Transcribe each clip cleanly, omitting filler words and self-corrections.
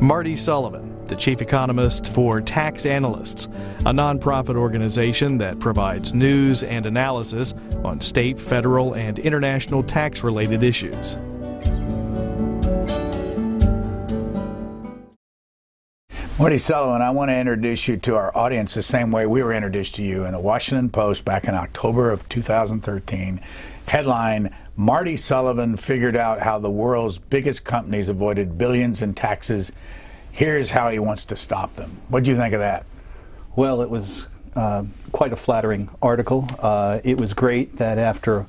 Marty Sullivan, the chief economist for Tax Analysts, a nonprofit organization that provides news and analysis on state, federal, and international tax-related issues. Marty Sullivan, I want to introduce you to our audience the same way we were introduced to you in the Washington Post back in October of 2013. Headline, Marty Sullivan figured out how the world's biggest companies avoided billions in taxes. Here's how he wants to stop them. What do you think of that? Well, it was quite a flattering article. It was great that after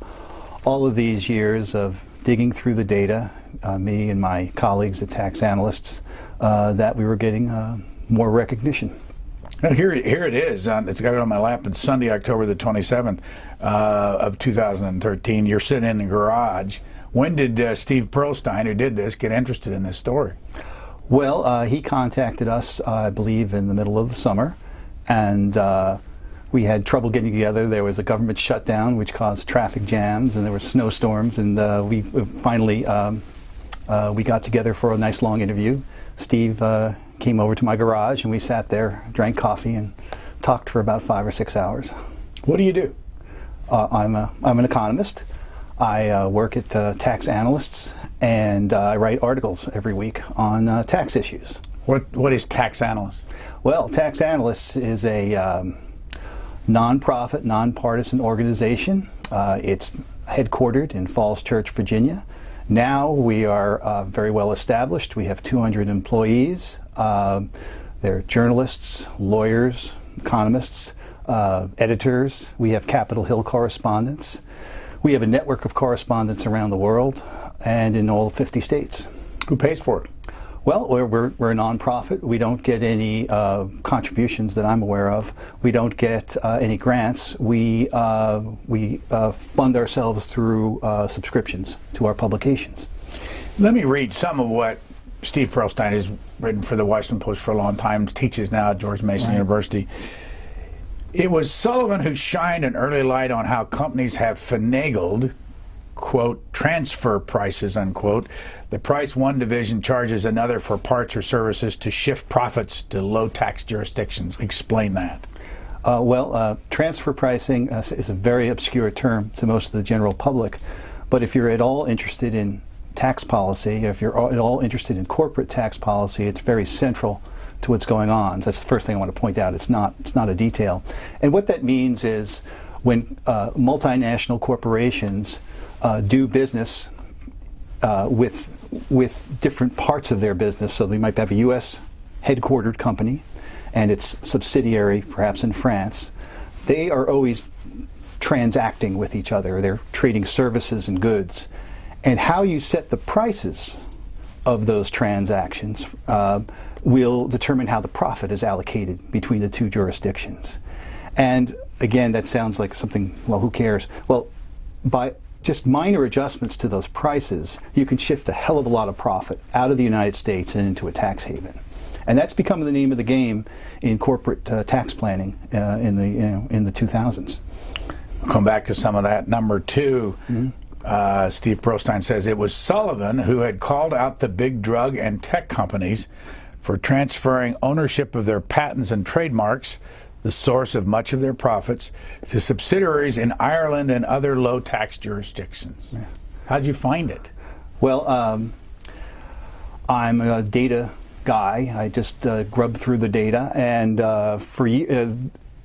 all of these years of digging through the data, me and my colleagues at Tax Analysts, that we were getting more recognition. And here it is. It's got it on my lap. It's Sunday, October the 27th of 2013. You're sitting in the garage. When did Steve Pearlstein, who did this, get interested in this story? Well, he contacted us, I believe, in the middle of the summer, and we had trouble getting together. There was a government shutdown, which caused traffic jams, and there were snowstorms, and we finally we got together for a nice long interview. Steve came over to my garage, and we sat there, drank coffee, and talked for about 5 or 6 hours. What do you do? I'm an economist. I work at Tax Analysts, and I write articles every week on tax issues. What is Tax Analysts? Well, Tax Analysts is a nonprofit, nonpartisan organization. It's headquartered in Falls Church, Virginia. Now we are very well established. We have 200 employees. They're journalists, lawyers, economists, editors. We have Capitol Hill correspondents. We have a network of correspondents around the world and in all 50 states. Who pays for it? Well, we're a nonprofit. We don't get any contributions that I'm aware of. We don't get any grants. We fund ourselves through subscriptions to our publications. Let me read some of what Steve Pearlstein has written for the Washington Post for a long time, teaches now at George Mason University. It was Sullivan who shined an early light on how companies have finagled, quote, transfer prices, unquote, the price one division charges another for parts or services to shift profits to low tax jurisdictions. Explain that. Transfer pricing is a very obscure term to most of the general public, but if you're at all interested in tax policy, if you're at all interested in corporate tax policy, it's very central to what's going on. That's the first thing I want to point out. It's not a detail. And what that means is when multinational corporations do business with different parts of their business, so they might have a U.S. headquartered company and its subsidiary perhaps in France, they are always transacting with each other. They're trading services and goods. And how you set the prices of those transactions will determine how the profit is allocated between the two jurisdictions. And again, that sounds like something, well, who cares? Well, by just minor adjustments to those prices, you can shift a hell of a lot of profit out of the United States and into a tax haven. And that's become the name of the game in corporate tax planning in the 2000s. I'll come back to some of that. Number two, Steve Pearlstein says it was Sullivan who had called out the big drug and tech companies for transferring ownership of their patents and trademarks, the source of much of their profits, to subsidiaries in Ireland and other low-tax jurisdictions. Yeah. How did you find it? Well, I'm a data guy. I just grubbed through the data, and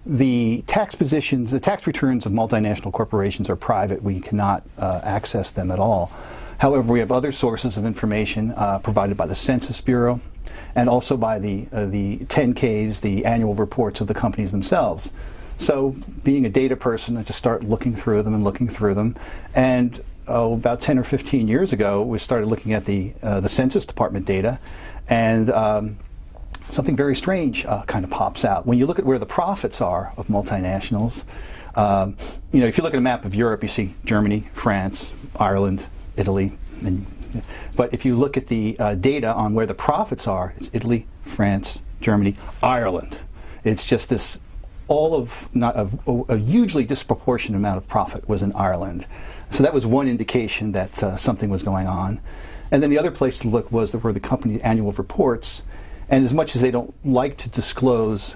the tax positions, the tax returns of multinational corporations are private. We cannot access them at all. However, we have other sources of information provided by the Census Bureau and also by the 10Ks, the annual reports of the companies themselves. So being a data person, I just start looking through them. And about 10 or 15 years ago, we started looking at the Census Department data, and something very strange kind of pops out. When you look at where the profits are of multinationals, if you look at a map of Europe, you see Germany, France, Ireland, Italy, but if you look at the data on where the profits are, it's Italy, France, Germany, Ireland. It's just this, a hugely disproportionate amount of profit was in Ireland. So that was one indication that something was going on. And then the other place to look was where the company annual reports, And as much as they don't like to disclose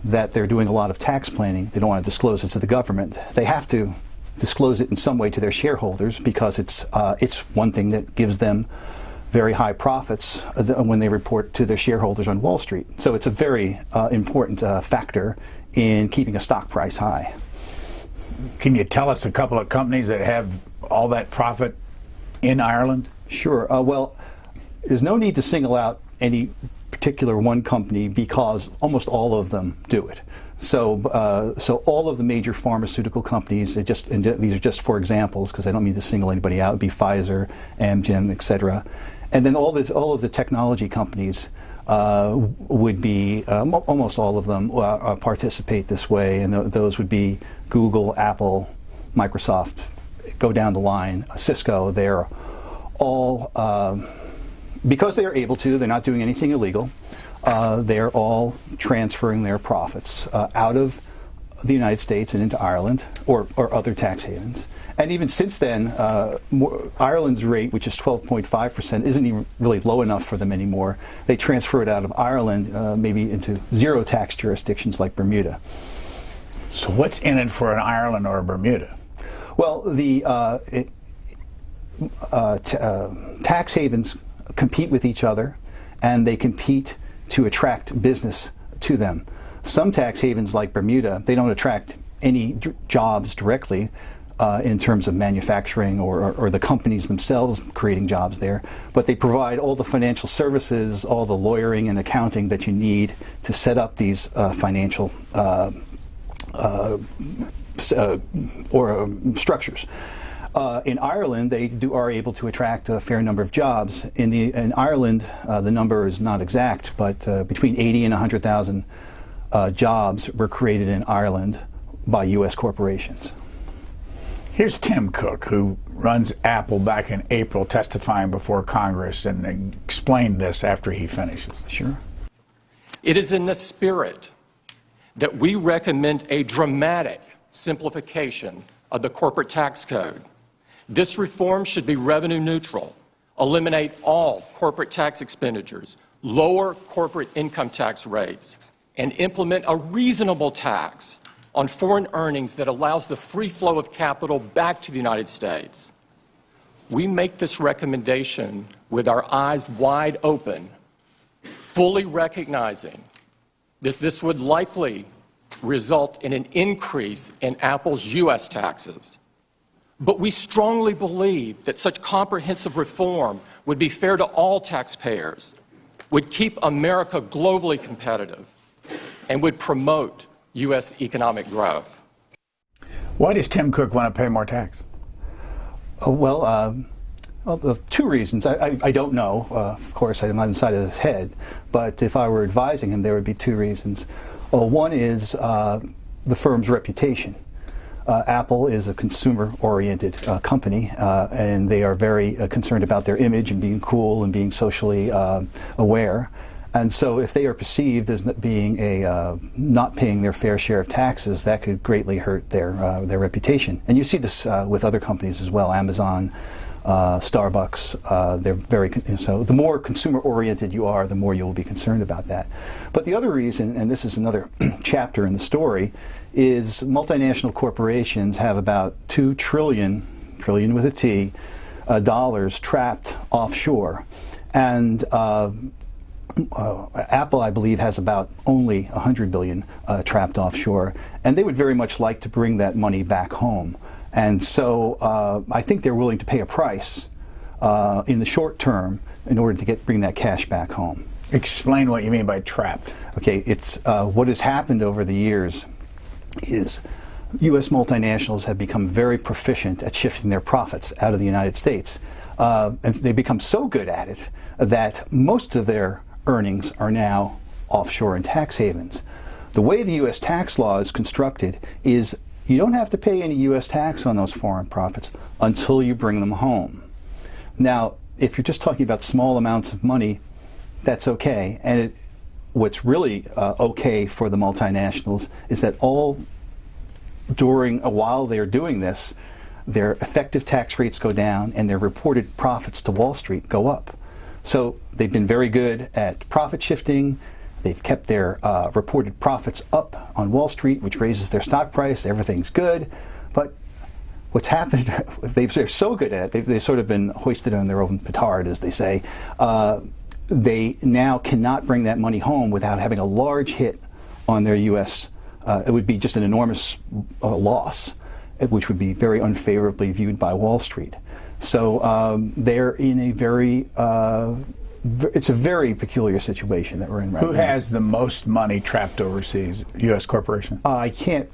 that they're doing a lot of tax planning, they don't want to disclose it to the government, they have to disclose it in some way to their shareholders, because it's one thing that gives them very high profits when they report to their shareholders on Wall Street. So it's a very important factor in keeping a stock price high. Can you tell us a couple of companies that have all that profit in Ireland? Sure. Well, there's no need to single out any particular one company, because almost all of them do it. So, so all of the major pharmaceutical companies, and these are just for examples, because I don't mean to single anybody out, would be Pfizer, Amgen, etc. And then all of the technology companies would be, almost all of them participate this way, and those would be Google, Apple, Microsoft, go down the line, Cisco. They're all, because they are able to, they're not doing anything illegal, they're all transferring their profits out of the United States and into Ireland or other tax havens. And even since then, Ireland's rate, which is 12.5%, isn't even really low enough for them anymore. They transfer it out of Ireland maybe into zero tax jurisdictions like Bermuda. So what's in it for an Ireland or a Bermuda? Well, the tax havens compete with each other, and they compete to attract business to them. Some tax havens like Bermuda, they don't attract any jobs directly in terms of manufacturing or the companies themselves creating jobs there, but they provide all the financial services, all the lawyering and accounting that you need to set up these financial structures. In Ireland, they are able to attract a fair number of jobs. In Ireland, the number is not exact, but between 80 and 100,000 jobs were created in Ireland by U.S. corporations. Here's Tim Cook, who runs Apple, back in April, testifying before Congress, and explained this after he finishes. Sure. It is in this spirit that we recommend a dramatic simplification of the corporate tax code. This reform should be revenue neutral, eliminate all corporate tax expenditures, lower corporate income tax rates, and implement a reasonable tax on foreign earnings that allows the free flow of capital back to the United States. We make this recommendation with our eyes wide open, fully recognizing that this would likely result in an increase in Apple's U.S. taxes. But we strongly believe that such comprehensive reform would be fair to all taxpayers, would keep America globally competitive, and would promote U.S. economic growth. Why does Tim Cook want to pay more tax? Well, two reasons. I don't know. Of course, I'm not inside of his head. But if I were advising him, there would be two reasons. One is the firm's reputation. Apple is a consumer-oriented company, and they are very concerned about their image and being cool and being socially aware. And so if they are perceived as being not paying their fair share of taxes, that could greatly hurt their reputation. And you see this with other companies as well, Amazon, Starbucks. They're very, so the more consumer-oriented you are, the more you will be concerned about that. But the other reason, and this is another chapter in the story, is multinational corporations have about $2 trillion with a T, dollars trapped offshore. And Apple, I believe, has about only $100 billion trapped offshore, and they would very much like to bring that money back home. And so I think they're willing to pay a price in the short term in order to bring that cash back home. Explain what you mean by trapped. Okay, it's what has happened over the years is U.S. multinationals have become very proficient at shifting their profits out of the United States. And they've become so good at it that most of their earnings are now offshore in tax havens. The way the U.S. tax law is constructed is you don't have to pay any U.S. tax on those foreign profits until you bring them home. Now, if you're just talking about small amounts of money, that's okay. And what's really okay for the multinationals is that while they're doing this, their effective tax rates go down and their reported profits to Wall Street go up. So they've been very good at profit shifting. They've kept their reported profits up on Wall Street, which raises their stock price. Everything's good. But what's happened, they're so good at it, they've sort of been hoisted on their own petard, as they say. They now cannot bring that money home without having a large hit on their U.S. It would be just an enormous loss, which would be very unfavorably viewed by Wall Street. So they're in a very, it's a very peculiar situation that we're in right now. Who has the most money trapped overseas? U.S. corporation? I can't,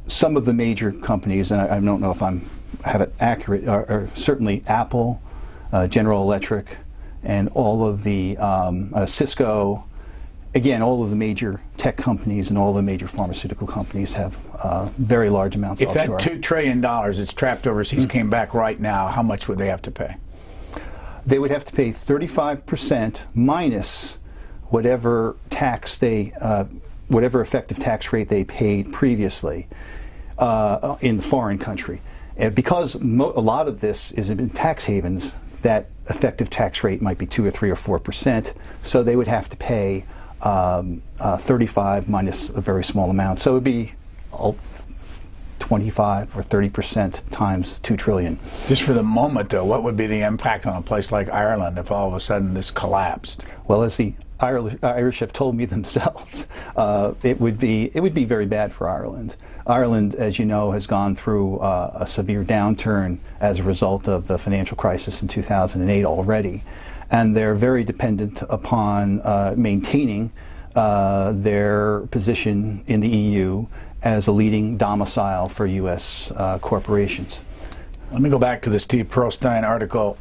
some of the major companies, and I don't know if I have it accurate, are certainly Apple, General Electric, and all of the Cisco. Again, all of the major tech companies and all the major pharmaceutical companies have very large amounts offshore. If that $2 trillion that's trapped overseas came back right now, how much would they have to pay? They would have to pay 35% minus whatever tax they, whatever effective tax rate they paid previously in the foreign country. And because a lot of this is in tax havens, that effective tax rate might be 2 or 3 or 4%. So they would have to pay 35 minus a very small amount. So it would be 25 or 30% times 2 trillion. Just for the moment, though, what would be the impact on a place like Ireland if all of a sudden this collapsed? Well, as the Irish have told me themselves, it would be very bad for Ireland. Ireland, as you know, has gone through a severe downturn as a result of the financial crisis in 2008 already, and they're very dependent upon maintaining their position in the EU as a leading domicile for U.S. corporations. Let me go back to the Steve Pearlstein article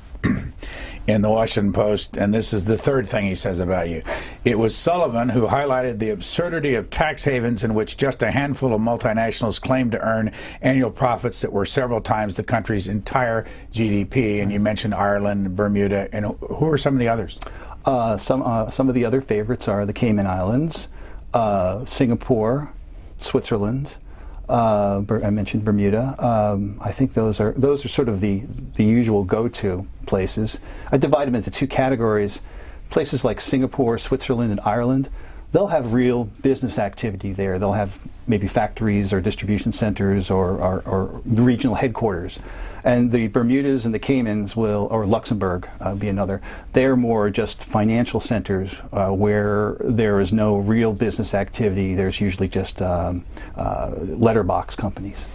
in the Washington Post, and this is the third thing he says about you. It was Sullivan who highlighted the absurdity of tax havens in which just a handful of multinationals claimed to earn annual profits that were several times the country's entire GDP. And you mentioned Ireland, Bermuda, and who are some of the others? Some of the other favorites are the Cayman Islands, Singapore, Switzerland. I mentioned Bermuda. I think those are sort of the usual go-to places. I divide them into two categories. Places like Singapore, Switzerland, and Ireland, they'll have real business activity there. They'll have maybe factories or distribution centers or regional headquarters. And the Bermudas and the Caymans or Luxembourg be another, they're more just financial centers where there is no real business activity. There's usually just letterbox companies.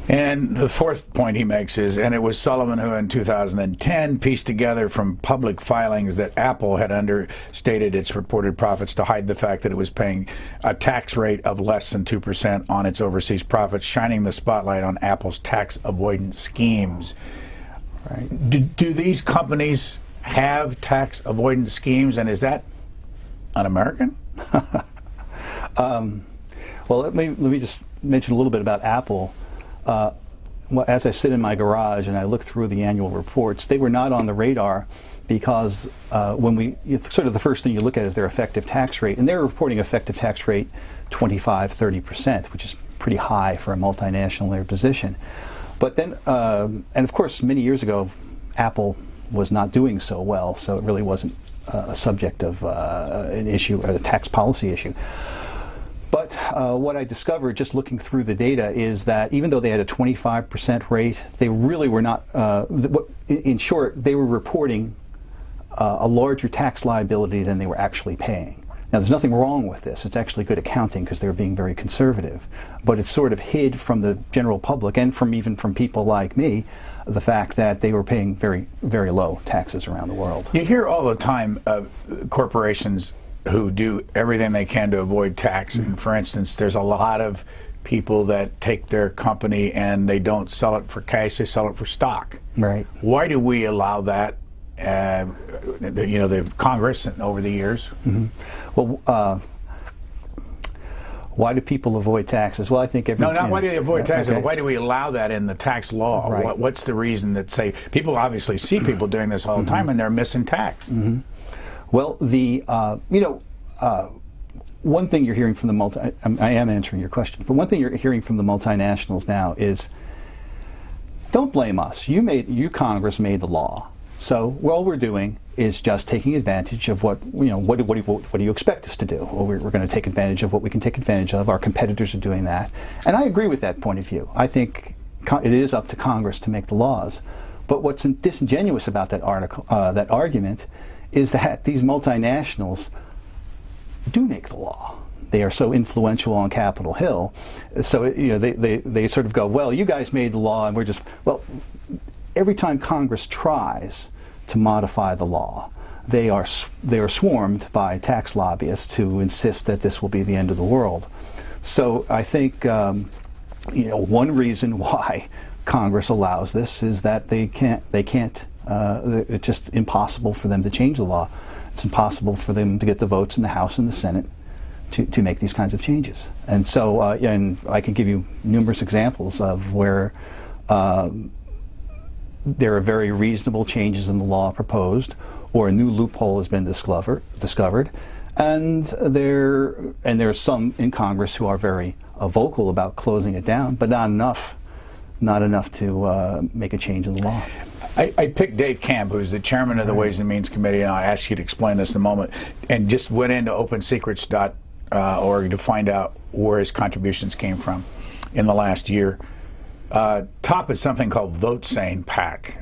And the fourth point he makes is, and it was Sullivan who in 2010 pieced together from public filings that Apple had understated its reported profits to hide the fact that it was paying a tax rate of less than 2% on its overseas profits, shining the spotlight on Apple's tax avoidance schemes. Right. Do these companies have tax avoidance schemes, and is that un-American? Well, let me just mention a little bit about Apple. As I sit in my garage and I look through the annual reports, they were not on the radar because sort of the first thing you look at is their effective tax rate, and they're reporting effective tax rate 25-30%, which is pretty high for a multinational in their position. But then, and of course, many years ago, Apple was not doing so well, so it really wasn't a subject of an issue, a tax policy issue. But what I discovered just looking through the data is that even though they had a 25% rate, they really were not, in short, they were reporting a larger tax liability than they were actually paying. Now, there's nothing wrong with this. It's actually good accounting because they were being very conservative. But it's sort of hid from the general public and even from people like me, the fact that they were paying very, very low taxes around the world. You hear all the time of corporations who do everything they can to avoid tax. And for instance, there's a lot of people that take their company and they don't sell it for cash, they sell it for stock. Right. Why do we allow that? The Congress over the years. Mm-hmm. Well, why do people avoid taxes? Well, I think why do they avoid taxes? Okay. Why do we allow that in the tax law? Right. What's the reason that say people obviously see people doing this all the time and they're missing tax? Mm-hmm. Well, one thing you're hearing from I am answering your question, but one thing you're hearing from the multinationals now is don't blame us. You Congress made the law. So all we're doing is just taking advantage of what do you expect us to do? Well, we're going to take advantage of what we can take advantage of. Our competitors are doing that. And I agree with that point of view. I think it is up to Congress to make the laws. But what's disingenuous about that argument is that these multinationals do make the law. They are so influential on Capitol Hill. So they sort of go, well, you guys made the law, and we're just, well, every time Congress tries to modify the law, they are swarmed by tax lobbyists who insist that this will be the end of the world. So I think one reason why Congress allows this is that they can't. It's just impossible for them to change the law. It's impossible for them to get the votes in the House and the Senate to make these kinds of changes. And so, and I can give you numerous examples of where there are very reasonable changes in the law proposed, or a new loophole has been discovered, and there are some in Congress who are very vocal about closing it down, but not enough to make a change in the law. I picked Dave Camp, who's the chairman of the Ways and Means Committee, and I'll ask you to explain this in a moment, and just went into opensecrets.org to find out where his contributions came from in the last year. Top is something called VoteSane PAC,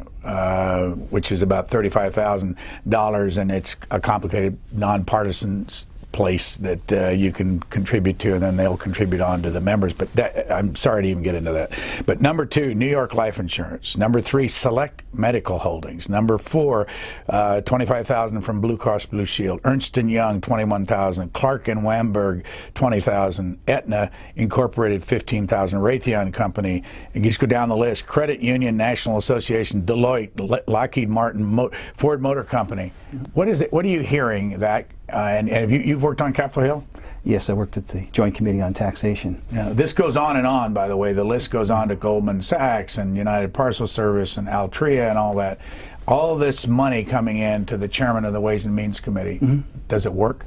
which is about $35,000, and it's a complicated nonpartisan place that you can contribute to, and then they'll contribute on to the members. But I'm sorry to even get into that. But number 2, New York Life Insurance. Number 3, Select Medical Holdings. Number 4, $25,000 from Blue Cross Blue Shield. Ernst & Young, $21,000. Clark & Wamberg, $20,000. Aetna Incorporated, $15,000. Raytheon Company. And you just go down the list. Credit Union National Association, Deloitte, Lockheed Martin, Ford Motor Company. What is it? What are you hearing that? And have you've worked on Capitol Hill? Yes, I worked at the Joint Committee on Taxation. Now, this goes on and on, by the way. The list goes on to Goldman Sachs and United Parcel Service and Altria and all that. All this money coming in to the chairman of the Ways and Means Committee. Mm-hmm. Does it work?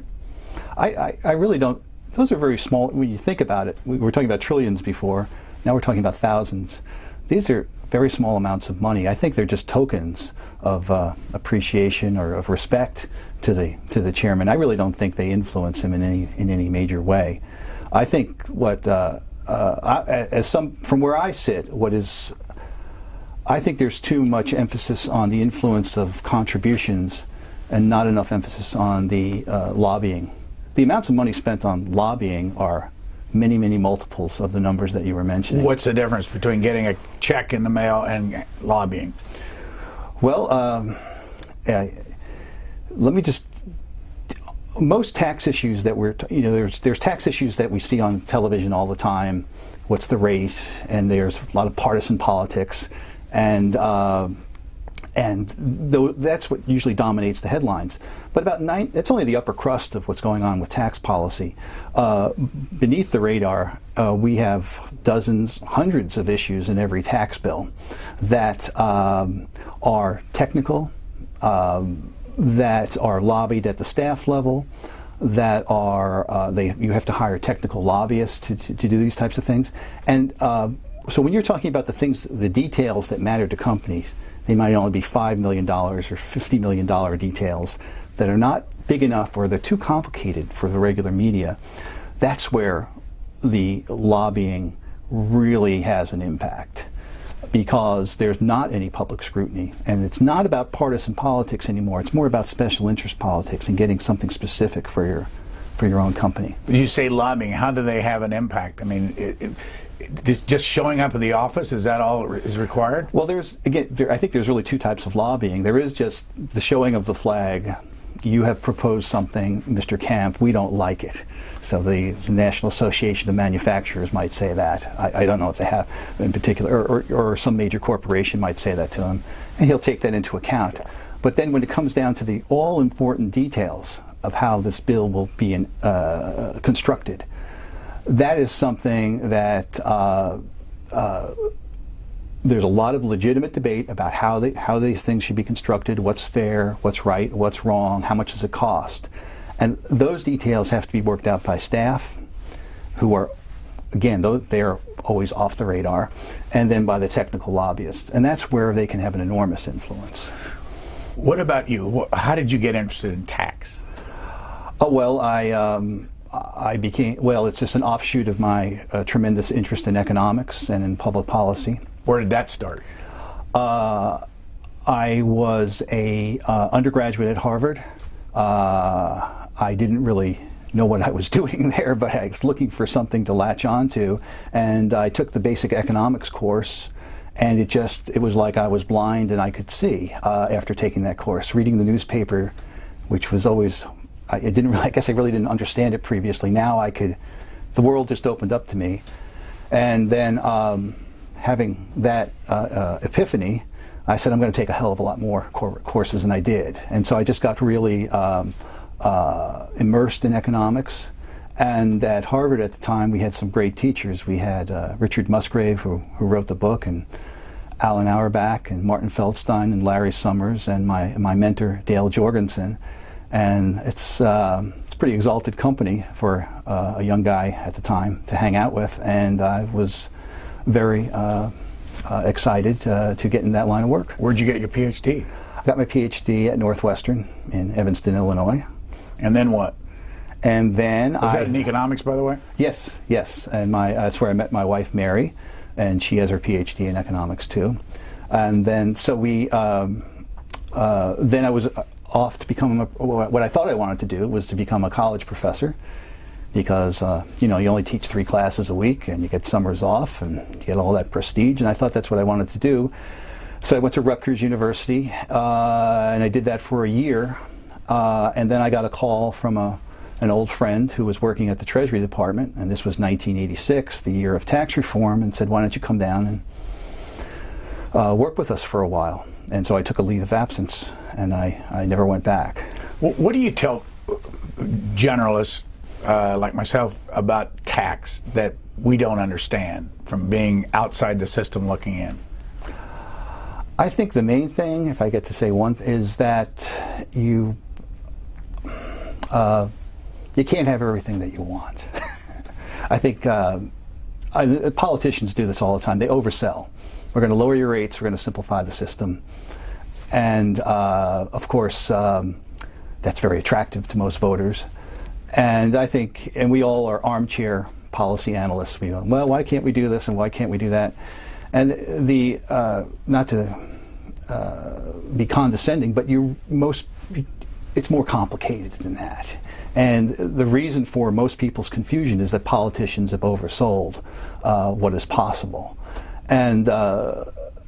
I really don't. Those are very small. When you think about it, we were talking about trillions before. Now we're talking about thousands. These are very small amounts of money. I think they're just tokens of appreciation or of respect to the chairman. I really don't think they influence him in any major way. I think from where I sit, I think there's too much emphasis on the influence of contributions and not enough emphasis on the lobbying. The amounts of money spent on lobbying are many, many multiples of the numbers that you were mentioning. What's the difference between getting a check in the mail and lobbying? Well, let me just. Most tax issues that there's tax issues that we see on television all the time. What's the rate? And there's a lot of partisan politics, and that's what usually dominates the headlines. But that's only the upper crust of what's going on with tax policy. Beneath the radar, we have dozens, hundreds of issues in every tax bill that are technical, that are lobbied at the staff level, that are you have to hire technical lobbyists to do these types of things. And so when you're talking about the details that matter to companies, they might only be $5 million or $50 million details that are not big enough or they're too complicated for the regular media. That's where the lobbying really has an impact, because there's not any public scrutiny, and it's not about partisan politics anymore. It's more about special interest politics and getting something specific for your own company. You say lobbying. How do they have an impact? I mean, just showing up at the office, is that all is required? Well, I think there's really two types of lobbying. There is just the showing of the flag. You have proposed something, Mr. Camp, we don't like it. So the National Association of Manufacturers might say that. I don't know if they have in particular, or some major corporation might say that to him, and he'll take that into account. But then when it comes down to the all-important details of how this bill will be constructed, that is something that there's a lot of legitimate debate about how these things should be constructed, what's fair, what's right, what's wrong, how much does it cost. And those details have to be worked out by staff who are, again, they are always off the radar, and then by the technical lobbyists. And that's where they can have an enormous influence. What about you? How did you get interested in tax? Oh, well, I became, well, it's just an offshoot of my tremendous interest in economics and in public policy. Where did that start? I was a undergraduate at Harvard. I didn't really know what I was doing there, but I was looking for something to latch onto, and I took the basic economics course, and it was like I was blind and I could see after taking that course. Reading the newspaper, which was always, I guess I really didn't understand it previously. Now I could, the world just opened up to me. And then having that epiphany, I said, I'm going to take a hell of a lot more courses, and I did. And so I just got really immersed in economics. And at Harvard at the time, we had some great teachers. We had Richard Musgrave, who wrote the book, and Alan Auerbach, and Martin Feldstein, and Larry Summers, and my mentor, Dale Jorgensen. And it's pretty exalted company for a young guy at the time to hang out with. And I was very excited to get in that line of work. Where'd you get your PhD? I got my PhD at Northwestern in Evanston, Illinois. And then what? And then Was that in economics, by the way? Yes, yes. And that's where I met my wife, Mary, and she has her PhD in economics too. And then so then I was off to become what I thought I wanted to do was to become a college professor, because you only teach 3 classes a week and you get summers off and you get all that prestige, and I thought that's what I wanted to do. So I went to Rutgers University and I did that for a year, and then I got a call from an old friend who was working at the Treasury Department, and this was 1986, the year of tax reform, and said, why don't you come down and work with us for a while? And so I took a leave of absence, and I never went back. What do you tell generalists like myself about tax that we don't understand from being outside the system looking in? I think the main thing, if I get to say one, is that you can't have everything that you want. I think politicians do this all the time. They oversell. We're going to lower your rates, we're going to simplify the system. And of course, that's very attractive to most voters. And I think, and we all are armchair policy analysts. We go, well, why can't we do this and why can't we do that? And not to be condescending, but it's more complicated than that. And the reason for most people's confusion is that politicians have oversold what is possible. And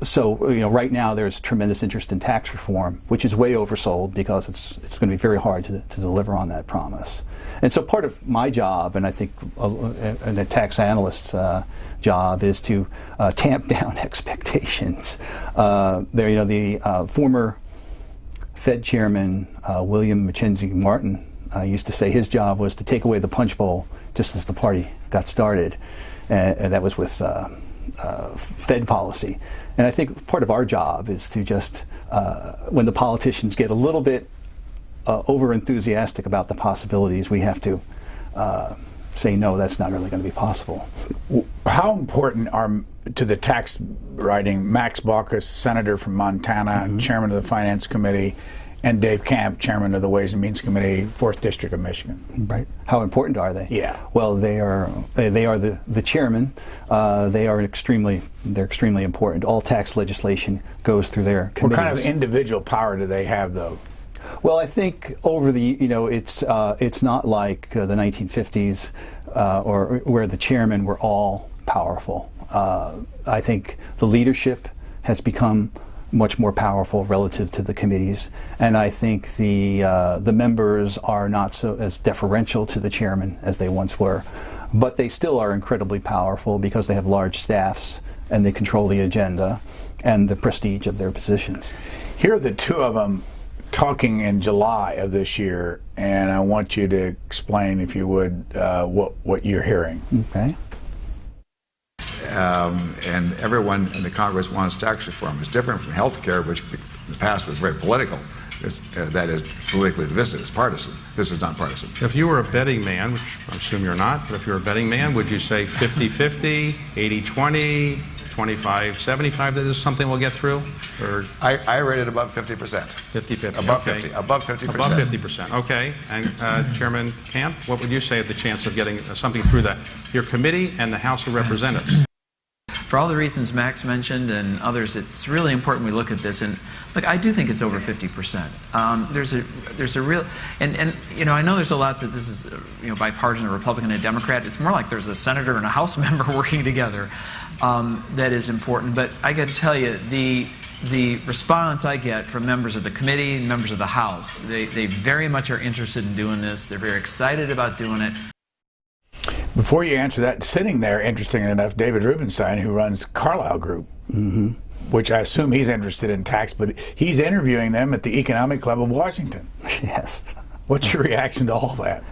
so, right now there's tremendous interest in tax reform, which is way oversold because it's going to be very hard to deliver on that promise. And so part of my job, and I think a tax analyst's job, is to tamp down expectations. The former Fed chairman, William Mackenzie Martin, used to say his job was to take away the punch bowl just as the party got started. And that was with Fed policy. And I think part of our job is to just, when the politicians get a little bit over-enthusiastic about the possibilities, we have to say, no, that's not really going to be possible. How important are, to the tax writing, Max Baucus, senator from Montana, chairman of the Finance Committee, and Dave Camp, chairman of the Ways and Means Committee, 4th District of Michigan? Right. How important are they? Yeah. Well, they are the chairman. They're extremely important. All tax legislation goes through their committees. What kind of individual power do they have, though? Well, I think over the, it's not like the 1950s or where the chairmen were all powerful. I think the leadership has become much more powerful relative to the committees, and I think the members are not so as deferential to the chairman as they once were, but they still are incredibly powerful because they have large staffs and they control the agenda and the prestige of their positions. Here are the two of them talking in July of this year, and I want you to explain, if you would, what you're hearing. Okay. And everyone in the Congress wants tax reform. It's different from health care, which in the past was very political. that is politically divisive. It's partisan. This is not partisan. If you were a betting man, which I assume you're not, but if you're a betting man, would you say 50-50, 80-20, 25-75 that is something we'll get through? Or I rate it above 50%. 50-50. Above okay. 50. Above 50%. Above 50%. Okay. And Chairman Camp, what would you say of the chance of getting something through your committee and the House of Representatives? For all the reasons Max mentioned and others, it's really important we look at this. And look, I do think it's over 50%. There's a real, and you know, I know there's a lot that this is, you know, bipartisan, a Republican and a Democrat. It's more like there's a senator and a House member working together that is important. But I got to tell you, the response I get from members of the committee and members of the House, they very much are interested in doing this. They're very excited about doing it. Before you answer that, sitting there, interesting enough, David Rubenstein, who runs Carlyle Group, which I assume he's interested in tax, but he's interviewing them at the Economic Club of Washington. Yes. What's your reaction to all that?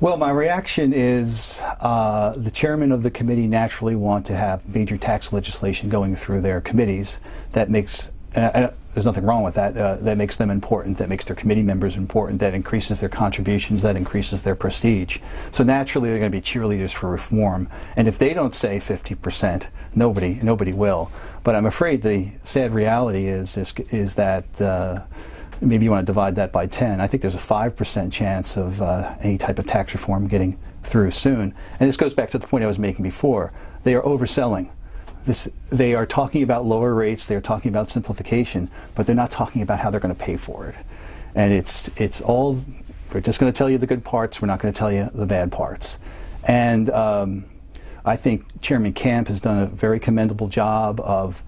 Well, my reaction is the chairman of the committee naturally want to have major tax legislation going through their committees. That makes, there's nothing wrong with that, that makes them important, that makes their committee members important, that increases their contributions, that increases their prestige. So naturally they're going to be cheerleaders for reform. And if they don't say 50%, nobody will. But I'm afraid the sad reality is that maybe you want to divide that by 10. I think there's a 5% chance of any type of tax reform getting through soon. And this goes back to the point I was making before. They are overselling. They are talking about lower rates, they're talking about simplification, but they're not talking about how they're going to pay for it. And it's all, we're just going to tell you the good parts, we're not going to tell you the bad parts. And I think Chairman Camp has done a very commendable job of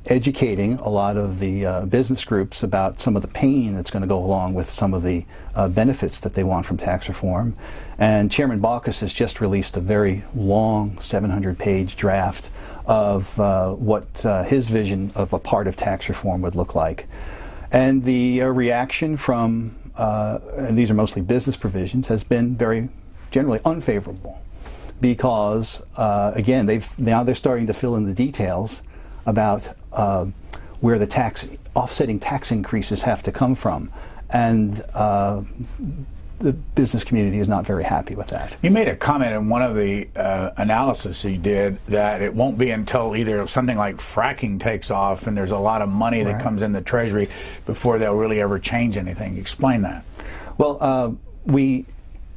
educating a lot of the business groups about some of the pain that's going to go along with some of the benefits that they want from tax reform. And Chairman Baucus has just released a very long 700-page draft of what his vision of a part of tax reform would look like. And the reaction from, and these are mostly business provisions, has been very generally unfavorable because, again, now they're starting to fill in the details about where the offsetting tax increases have to come from. And the business community is not very happy with that. You made a comment in one of the analysis you did that it won't be until either something like fracking takes off and there's a lot of money that comes in the Treasury before they'll really ever change anything. Explain that. Well, we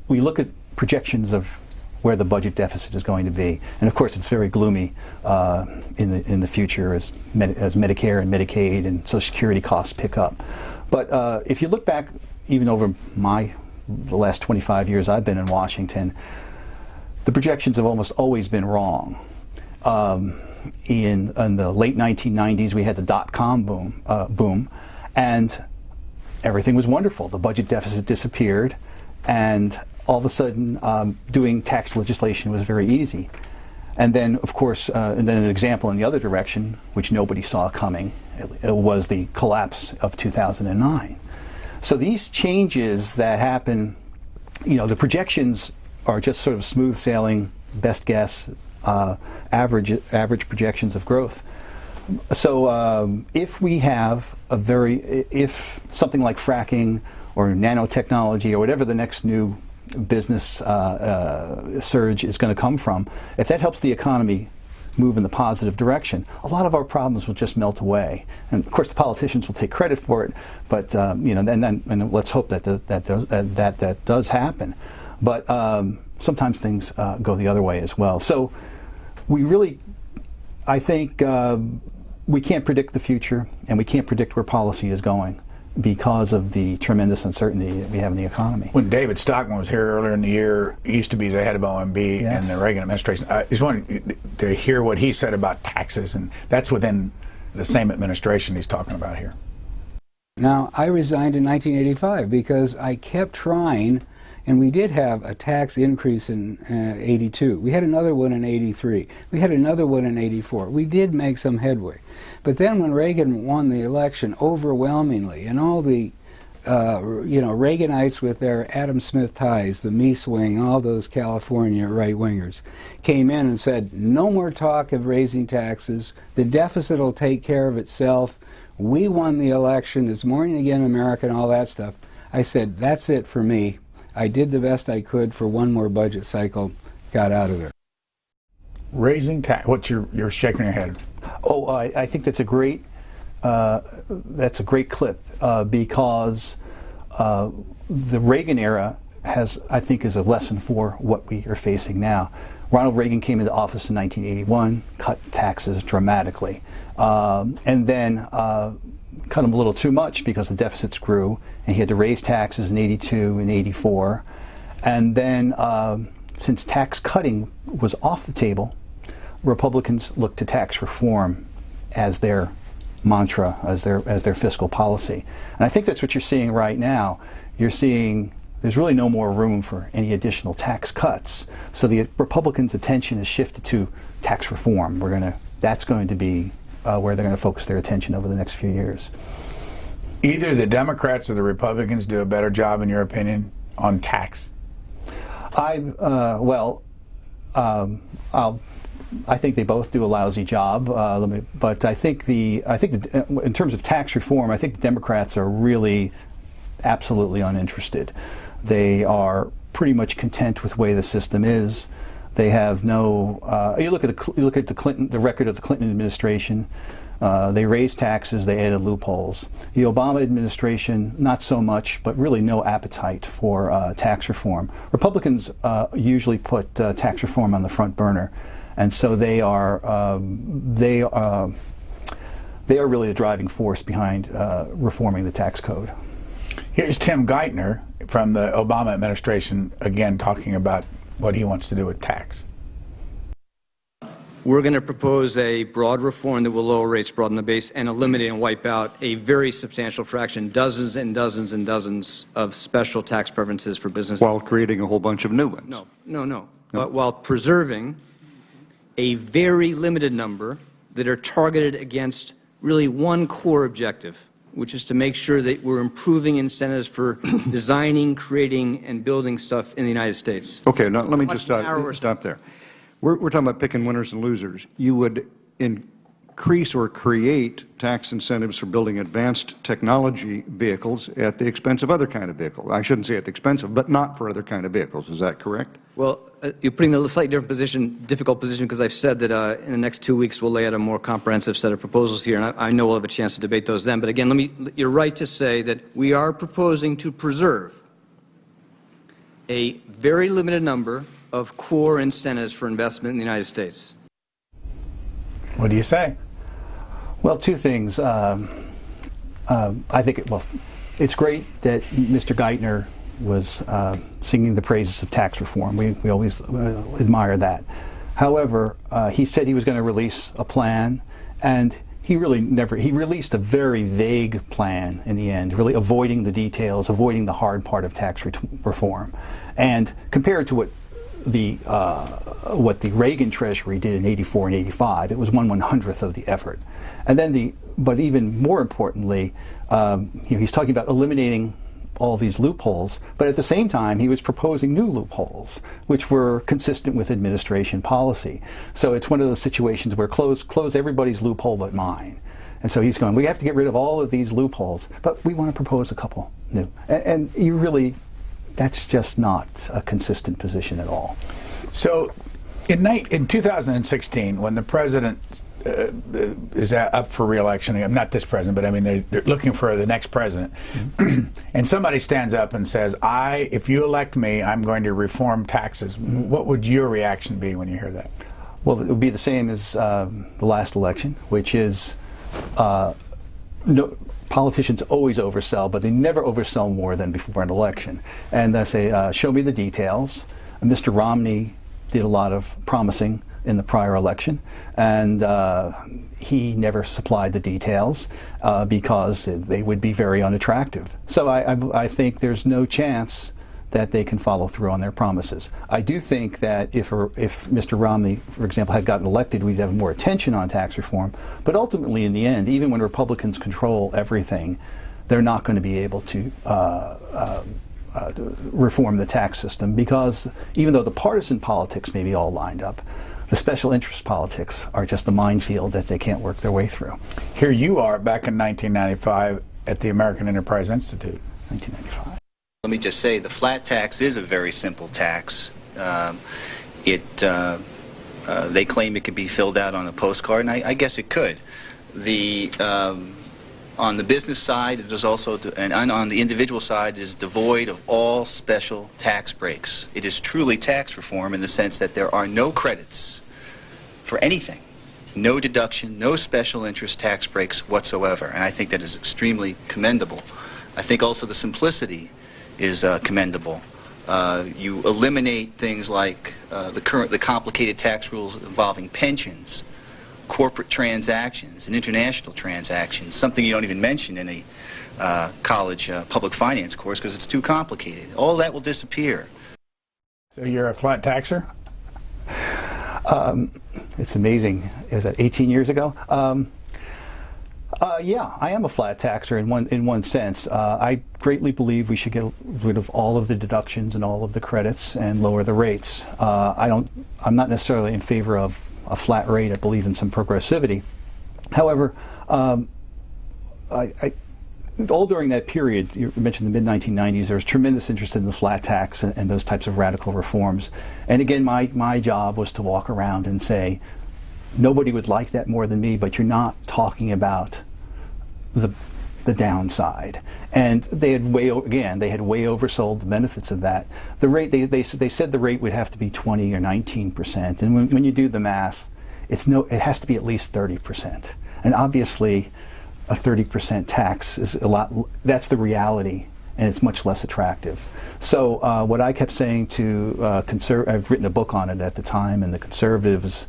look at projections of where the budget deficit is going to be, and of course it's very gloomy in the future as Medicare and Medicaid and Social Security costs pick up. But if you look back even over the last 25 years I've been in Washington, the projections have almost always been wrong. In the late 1990s, we had the dot-com boom, and everything was wonderful. The budget deficit disappeared, and all of a sudden, doing tax legislation was very easy. And then, of course, and then an example in the other direction, which nobody saw coming, it was the collapse of 2009. So these changes that happen, you know, the projections are just sort of smooth sailing, best guess, average projections of growth. So if we have if something like fracking or nanotechnology or whatever the next new business surge is going to come from, if that helps the economy move in the positive direction, a lot of our problems will just melt away. And of course, the politicians will take credit for it, but you know, and let's hope that does happen. But sometimes things go the other way as well. So we really, I think, we can't predict the future, and we can't predict where policy is going because of the tremendous uncertainty that we have in the economy. When David Stockman was here earlier in the year, he used to be the head of OMB in the Reagan administration. I just wanted to hear what he said about taxes, and that's within the same administration he's talking about here. Now, I resigned in 1985 because I kept trying, and we did have a tax increase in 82. We had another one in 83. We had another one in 84. We did make some headway. But then when Reagan won the election overwhelmingly, and all the Reaganites with their Adam Smith ties, the Mies wing, all those California right-wingers, came in and said, no more talk of raising taxes. The deficit will take care of itself. We won the election. It's morning again, America, and all that stuff. I said, that's it for me. I did the best I could for one more budget cycle, got out of there. Raising tax. What's you're shaking your head? Oh, I think that's a great clip because the Reagan era I think is a lesson for what we are facing now. Ronald Reagan came into office in 1981, cut taxes dramatically, and then cut them a little too much because the deficits grew, and he had to raise taxes in 82 and 84. And then since tax cutting was off the table, Republicans looked to tax reform as their mantra, as their fiscal policy. And I think that's what you're seeing right now. You're seeing there's really no more room for any additional tax cuts. So the Republicans' attention is shifted to tax reform. That's going to be where they're going to focus their attention over the next few years. Either the Democrats or the Republicans do a better job, in your opinion, on tax? I think they both do a lousy job. But I think in terms of tax reform, I think the Democrats are really absolutely uninterested. They are pretty much content with the way the system is. They have no. You look at the record of the Clinton administration. They raised taxes. They added loopholes. The Obama administration, not so much, but really no appetite for tax reform. Republicans usually put tax reform on the front burner, and so they are really the driving force behind reforming the tax code. Here's Tim Geithner from the Obama administration, again talking about what he wants to do with tax. We're going to propose a broad reform that will lower rates, broaden the base, and eliminate and wipe out a very substantial fraction, dozens and dozens and dozens of special tax preferences for business. While creating a whole bunch of new ones. No. But while preserving a very limited number that are targeted against really one core objective, which is to make sure that we're improving incentives for designing, creating, and building stuff in the United States. Okay, now let me just stop there. We're talking about picking winners and losers. You would increase or create tax incentives for building advanced technology vehicles at the expense of other kind of vehicles. I shouldn't say at the expense of, but not for other kind of vehicles. Is that correct? Well, you're putting me in a slightly difficult position, because I've said that in the next 2 weeks we'll lay out a more comprehensive set of proposals here, and I know we'll have a chance to debate those then. But again, you're right to say that we are proposing to preserve a very limited number of core incentives for investment in the United States. What do you say? Well, two things. I think it's great that Mr. Geithner was singing the praises of tax reform. We always admire that. However, he said he was going to release a plan, and he released a very vague plan in the end, really avoiding the details, avoiding the hard part of tax reform. And compared to what the Reagan Treasury did in 84 and 85, it was 1/100th of the effort. And then but even more importantly, he's talking about eliminating all these loopholes, but at the same time he was proposing new loopholes which were consistent with administration policy. So it's one of those situations where close everybody's loophole but mine. And so he's going, we have to get rid of all of these loopholes, but we want to propose a couple new. And you really, that's just not a consistent position at all. So in 2016, when the president is up for re-election, not this president, but I mean they're looking for the next president, and somebody stands up and says, if you elect me, I'm going to reform taxes. What would your reaction be when you hear that? Well, it would be the same as the last election, which is politicians always oversell, but they never oversell more than before an election. And they say, show me the details. Mr. Romney did a lot of promising in the prior election, and he never supplied the details because they would be very unattractive. So I think there's no chance that they can follow through on their promises. I do think that if Mr. Romney, for example, had gotten elected, we'd have more attention on tax reform. But ultimately, in the end, even when Republicans control everything, they're not going to be able to reform the tax system, because even though the partisan politics may be all lined up, the special interest politics are just a minefield that they can't work their way through. Here you are back in 1995 at the American Enterprise Institute. 1995. Let me just say the flat tax is a very simple tax. They claim it could be filled out on a postcard, and I guess it could. On the business side, it is also, and on the individual side, it is devoid of all special tax breaks. It is truly tax reform in the sense that there are no credits for anything, no deduction, no special interest tax breaks whatsoever, and I think that is extremely commendable. I think also the simplicity is commendable. You eliminate things like the complicated tax rules involving pensions, corporate transactions, and international transactions, something you don't even mention in a college public finance course because it's too complicated. All that will disappear. So you're a flat taxer? It's amazing. Is that 18 years ago? Yeah, I am a flat taxer in one sense. I greatly believe we should get rid of all of the deductions and all of the credits and lower the rates. I'm not necessarily in favor of a flat rate. I believe in some progressivity. However, all during that period, you mentioned the mid-1990s, there was tremendous interest in the flat tax and those types of radical reforms. And again, my job was to walk around and say, nobody would like that more than me, but you're not talking about the downside. And they had way oversold the benefits of that. The rate, they said the rate would have to be 20 or 19%. And when you do the math, it has to be at least 30%. And obviously, a 30% tax is a lot. That's the reality, and it's much less attractive. So what I kept saying to I've written a book on it at the time, and the conservatives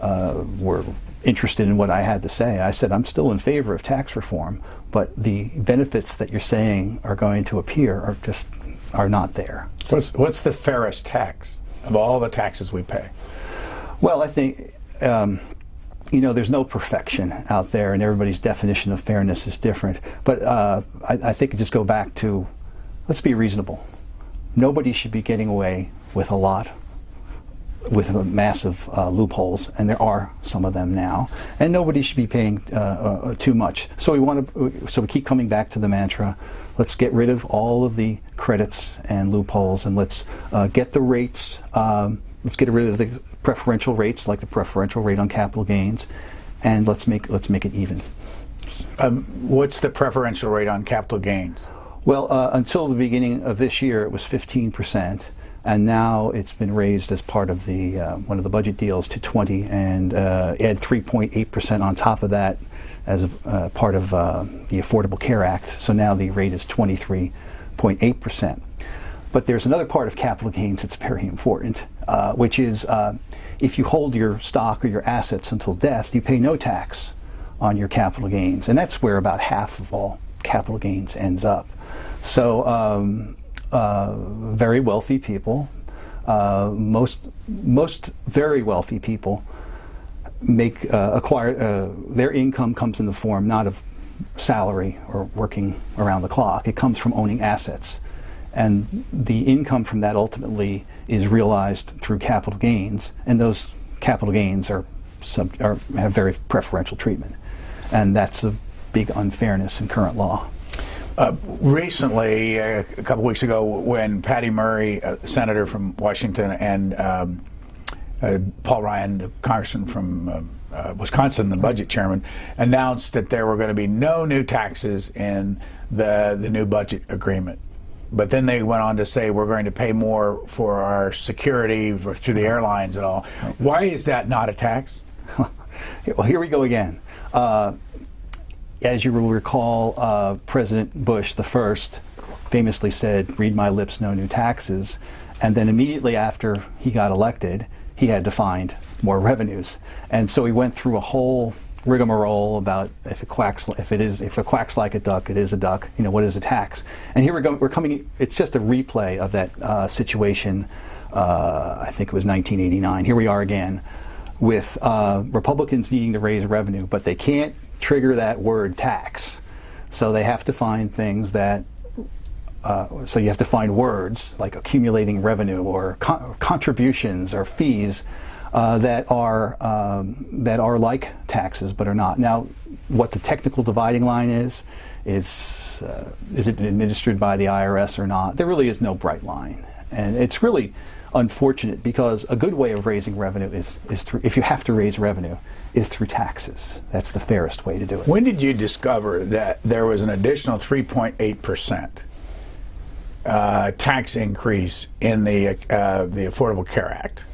were interested in what I had to say. I said, I'm still in favor of tax reform, but the benefits that you're saying are going to appear are not there. What's the fairest tax of all the taxes we pay? Well, I think there's no perfection out there, and everybody's definition of fairness is different. But I think it just go back to, let's be reasonable. Nobody should be getting away with a lot, with massive loopholes, and there are some of them now. And nobody should be paying too much. So we keep coming back to the mantra: let's get rid of all of the credits and loopholes, and let's get the rates. Let's get rid of the preferential rates, like the preferential rate on capital gains, and let's make it even. What's the preferential rate on capital gains? Well, until the beginning of this year, it was 15%, and now it's been raised as part of the one of the budget deals to 20, and add 3.8% on top of that as part of the Affordable Care Act. So now the rate is 23.8%. But there's another part of capital gains that's very important, which is if you hold your stock or your assets until death, you pay no tax on your capital gains. And that's where about half of all capital gains ends up. So very wealthy people, most very wealthy people acquire their income comes in the form not of salary or working around the clock. It comes from owning assets. And the income from that ultimately is realized through capital gains, and those capital gains have very preferential treatment, and that's a big unfairness in current law. Recently, a couple weeks ago, when Patty Murray, a senator from Washington, and Paul Ryan, the congressman from Wisconsin, the budget chairman, announced that there were going to be no new taxes in the new budget agreement. But then they went on to say we're going to pay more for our security through the airlines and all. Why is that not a tax? Well, here we go again. As you will recall, President Bush the first famously said, "Read my lips, no new taxes." And then immediately after he got elected, he had to find more revenues. And so he went through a whole rigmarole about if it quacks like a duck, it is a duck. What is a tax? And here we're coming. It's just a replay of that situation. I think it was 1989. Here we are again, with Republicans needing to raise revenue, but they can't trigger that word tax. So they have to find things that. So you have to find words like accumulating revenue or contributions or fees that are like taxes but are not. Now, what the technical dividing line is it administered by the IRS or not? There really is no bright line, and it's really unfortunate because a good way of raising revenue is through, if you have to raise revenue, is through taxes. That's the fairest way to do it. When did you discover that there was an additional 3.8% tax increase in the Affordable Care Act?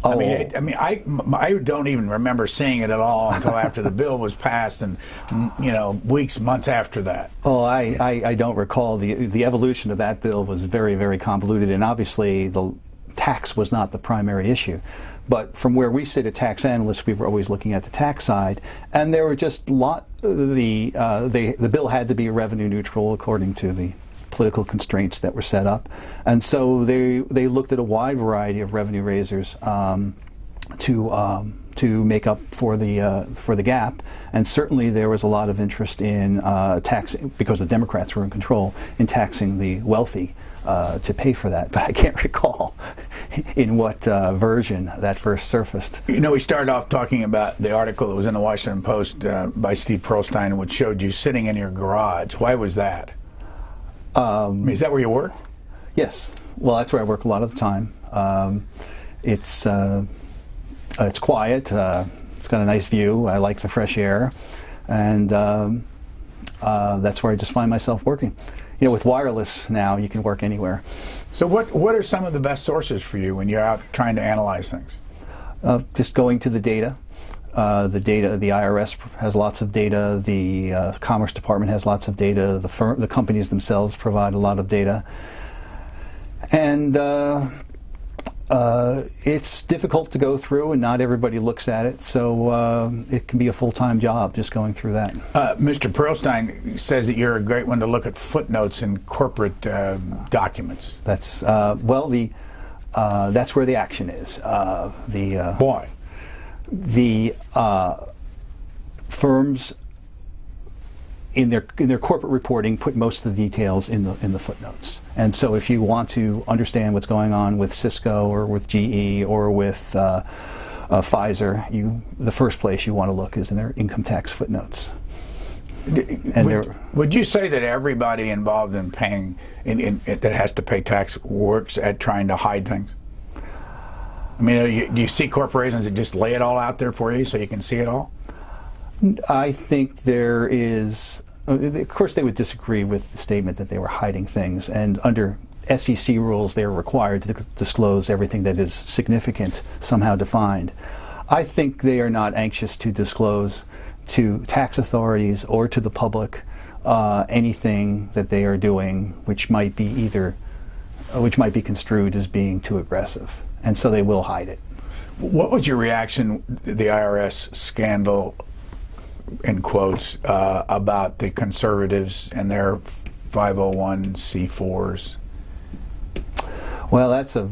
Oh. I don't even remember seeing it at all until after the bill was passed, and weeks, months after that. Oh, I don't recall. The evolution of that bill was very, very convoluted, and obviously the tax was not the primary issue. But from where we sit at tax analysts, we were always looking at the tax side, and there were just the bill had to be revenue neutral according to the political constraints that were set up, and so they looked at a wide variety of revenue raisers to make up for the gap. And certainly there was a lot of interest in taxing, because the Democrats were in control, in taxing the wealthy to pay for that. But I can't recall in what version that first surfaced. We started off talking about the article that was in the Washington Post by Steve Pearlstein, which showed you sitting in your garage. Why was that? Is that where you work? Yes. Well, that's where I work a lot of the time. It's quiet. It's got a nice view. I like the fresh air, and that's where I just find myself working. With wireless now, you can work anywhere. So, what are some of the best sources for you when you're out trying to analyze things? Just going to the data. The IRS has lots of data, the Commerce Department has lots of data, the companies themselves provide a lot of data. And it's difficult to go through, and not everybody looks at it, so it can be a full-time job just going through that. Mr. Pearlstein says that you're a great one to look at footnotes in corporate documents. That's, that's where the action is. Why? The firms in their corporate reporting put most of the details in the footnotes, and so if you want to understand what's going on with Cisco or with GE or with Pfizer, the first place you want to look is in their income tax footnotes. Would you say that everybody involved in paying that has to pay tax works at trying to hide things? Do you see corporations that just lay it all out there for you so you can see it all? I think there is, of course they would disagree with the statement that they were hiding things, and under SEC rules they're required to disclose everything that is significant, somehow defined. I think they are not anxious to disclose to tax authorities or to the public anything that they are doing which might be construed as being too aggressive. And so they will hide it. What was your reaction to the IRS scandal, in quotes, about the conservatives and their 501c4s? Well, that's a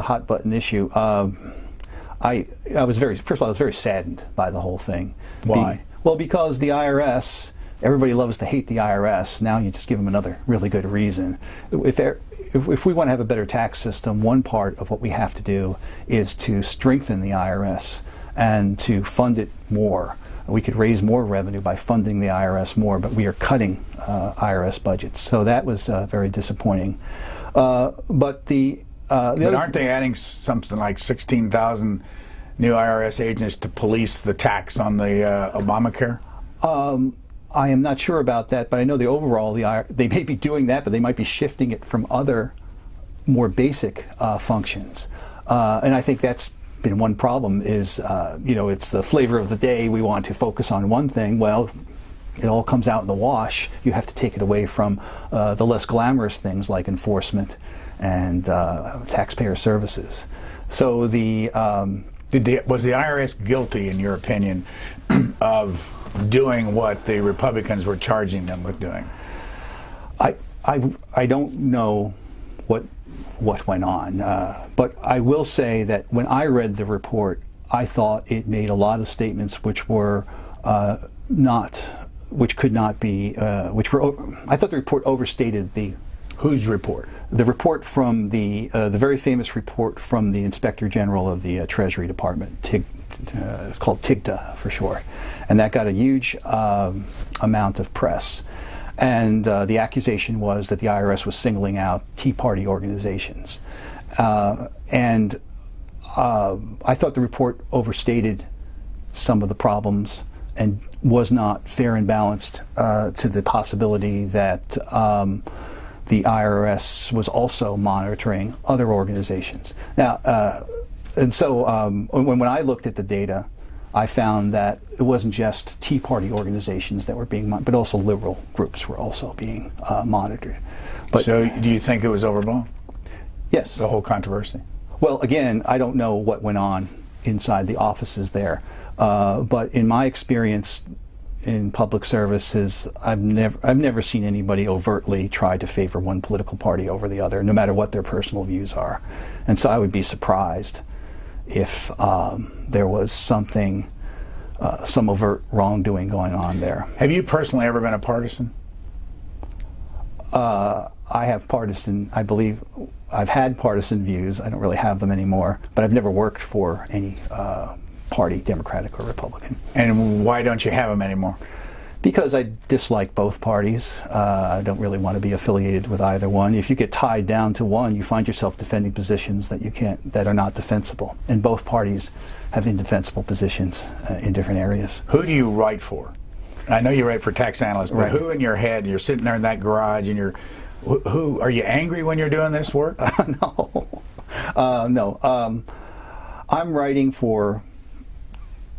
hot button issue. I was very saddened by the whole thing. Why? Well, because the IRS, everybody loves to hate the IRS. Now you just give them another really good reason. If we want to have a better tax system, one part of what we have to do is to strengthen the IRS and to fund it more. We could raise more revenue by funding the IRS more, but we are cutting IRS budgets. So that was very disappointing. But aren't they adding something like 16,000 new IRS agents to police the tax on the Obamacare? I am not sure about that, but I know they may be doing that, but they might be shifting it from other more basic functions. And I think that's been one problem is, it's the flavor of the day. We want to focus on one thing. Well, it all comes out in the wash. You have to take it away from the less glamorous things like enforcement and taxpayer services. So was the IRS guilty, in your opinion, of doing what the Republicans were charging them with doing? I don't know what went on, but I will say that when I read the report, I thought it made a lot of statements which were I thought the report overstated the Whose report? The report from the very famous report from the Inspector General of the Treasury Department. It's called TIGTA for short, and that got a huge amount of press. And the accusation was that the IRS was singling out Tea Party organizations. And I thought the report overstated some of the problems and was not fair and balanced to the possibility that the IRS was also monitoring other organizations. Now, and so when I looked at the data, I found that it wasn't just Tea Party organizations that were being monitored, but also liberal groups were also being monitored. But, so do you think it was overblown? Yes. The whole controversy? Well, again, I don't know what went on inside the offices there, but in my experience in public services, I've never seen anybody overtly try to favor one political party over the other, no matter what their personal views are. And so I would be surprised if there was something, some overt wrongdoing going on there. Have you personally ever been a partisan? I have partisan, I believe, I've had partisan views. I don't really have them anymore, but I've never worked for any party, Democratic or Republican. And why don't you have them anymore? Because I dislike both parties. I don't really want to be affiliated with either one. If you get tied down to one, you find yourself defending positions that are not defensible. And both parties have indefensible positions in different areas. Who do you write for? I know you write for Tax Analysts, but right. Who in your head? You're sitting there in that garage, and who are you angry when you're doing this work? No. I'm writing for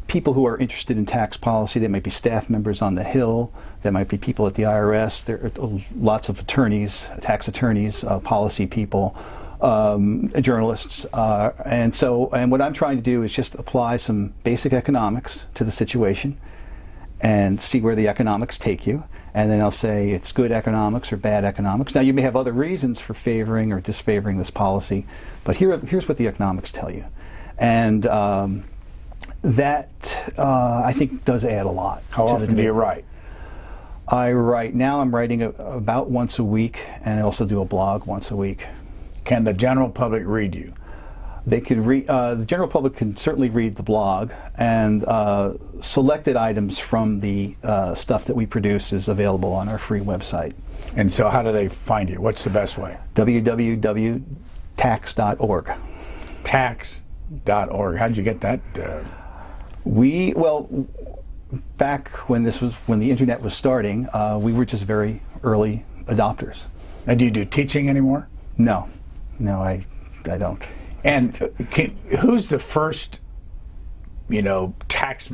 people who are interested in tax policy. They might be staff members on the Hill. There might be people at the IRS. There are lots of attorneys, tax attorneys, policy people, journalists, and what I'm trying to do is just apply some basic economics to the situation and see where the economics take you. And then I'll say it's good economics or bad economics. Now, you may have other reasons for favoring or disfavoring this policy, but here's what the economics tell you. And that, I think, does add a lot. How often do you write? Now I'm writing about once a week, and I also do a blog once a week. Can the general public read you? They can read. The general public can certainly read the blog, and selected items from the stuff that we produce is available on our free website. And so how do they find you? What's the best way? www.tax.org. Tax.org. How did you get that? Back when the internet was starting, we were just very early adopters. And do you do teaching anymore? No, I don't. And who's the first, tax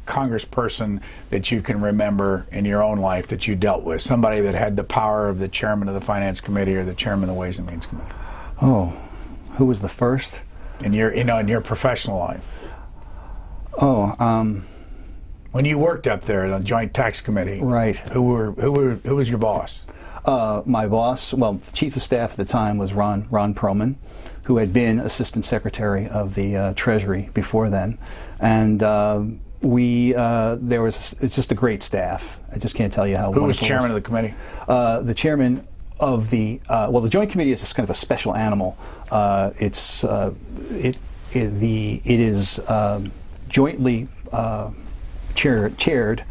congressperson that you can remember in your own life that you dealt with? Somebody that had the power of the chairman of the Finance Committee or the chairman of the Ways and Means Committee? Oh, who was the first? In your professional life? When you worked up there in the Joint Tax Committee, right? Who was your boss? My boss, the chief of staff at the time was Ron Perlman, who had been Assistant Secretary of the Treasury before then, and it's just a great staff. I just can't tell you how. Who was chairman of the committee? The chairman of the the Joint Committee is just kind of a special animal. It is jointly chaired